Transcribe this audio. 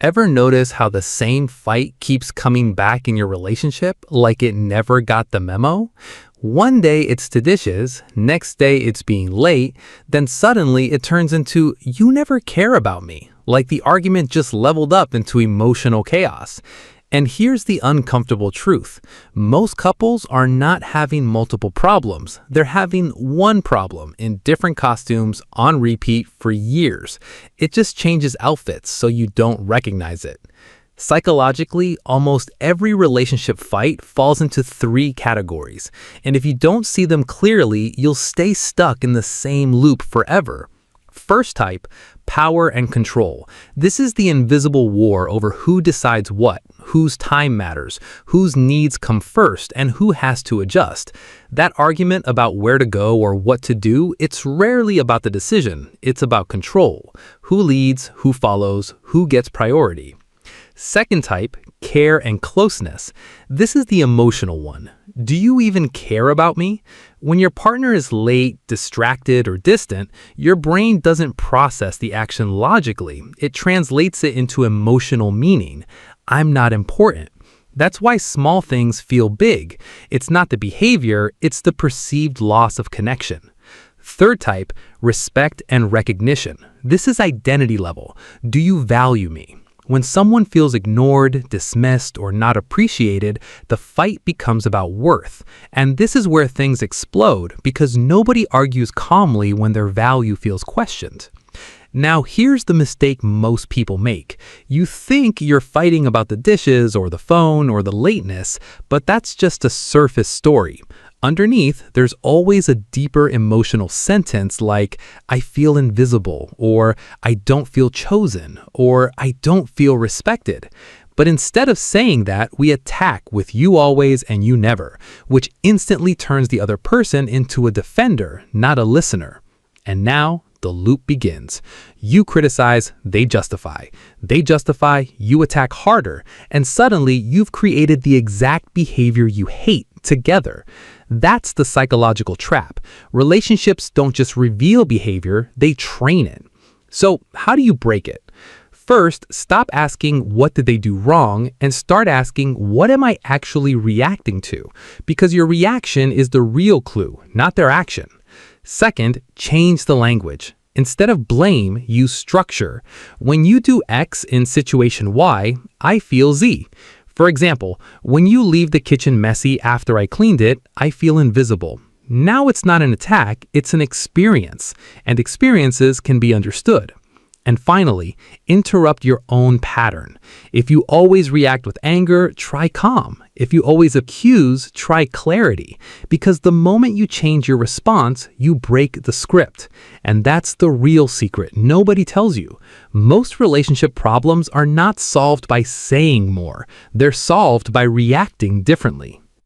Ever notice how the same fight keeps coming back in your relationship like it never got the memo? One day it's the dishes, next day it's being late, then suddenly it turns into you never care about me, like the argument just leveled up into emotional chaos. And here's the uncomfortable truth. Most couples are not having multiple problems. They're having one problem in different costumes on repeat for years. It just changes outfits so you don't recognize it. Psychologically, almost every relationship fight falls into three categories. And if you don't see them clearly, you'll stay stuck in the same loop forever. First type, power and control. This is the invisible war over who decides what, whose time matters, whose needs come first, and who has to adjust. That argument about where to go or what to do, it's rarely about the decision. It's about control. Who leads, who follows, who gets priority. Second type, care and closeness. This is the emotional one. Do you even care about me? When your partner is late, distracted, or distant, your brain doesn't process the action logically. It translates it into emotional meaning. I'm not important. That's why small things feel big. It's not the behavior, it's the perceived loss of connection. Third type, respect and recognition. This is identity level. Do you value me? When someone feels ignored, dismissed, or not appreciated, the fight becomes about worth. And this is where things explode because nobody argues calmly when their value feels questioned. Now, here's the mistake most people make. You think you're fighting about the dishes or the phone or the lateness, but that's just a surface story. Underneath, there's always a deeper emotional sentence like, I feel invisible, or I don't feel chosen, or I don't feel respected. But instead of saying that, we attack with you always and you never, which instantly turns the other person into a defender, not a listener. And now, the loop begins. You criticize, they justify. They justify, you attack harder. And suddenly, you've created the exact behavior you hate together. That's the psychological trap. Relationships don't just reveal behavior, they train it. So how do you break it? First, stop asking what did they do wrong and start asking what am I actually reacting to? Because your reaction is the real clue, not their action. Second, change the language. Instead of blame, use structure. When you do X in situation Y, I feel Z. For example, when you leave the kitchen messy after I cleaned it, I feel invisible. Now it's not an attack, it's an experience, and experiences can be understood. And finally, interrupt your own pattern. If you always react with anger, try calm. If you always accuse, try clarity. Because the moment you change your response, you break the script. And that's the real secret nobody tells you. Most relationship problems are not solved by saying more. They're solved by reacting differently.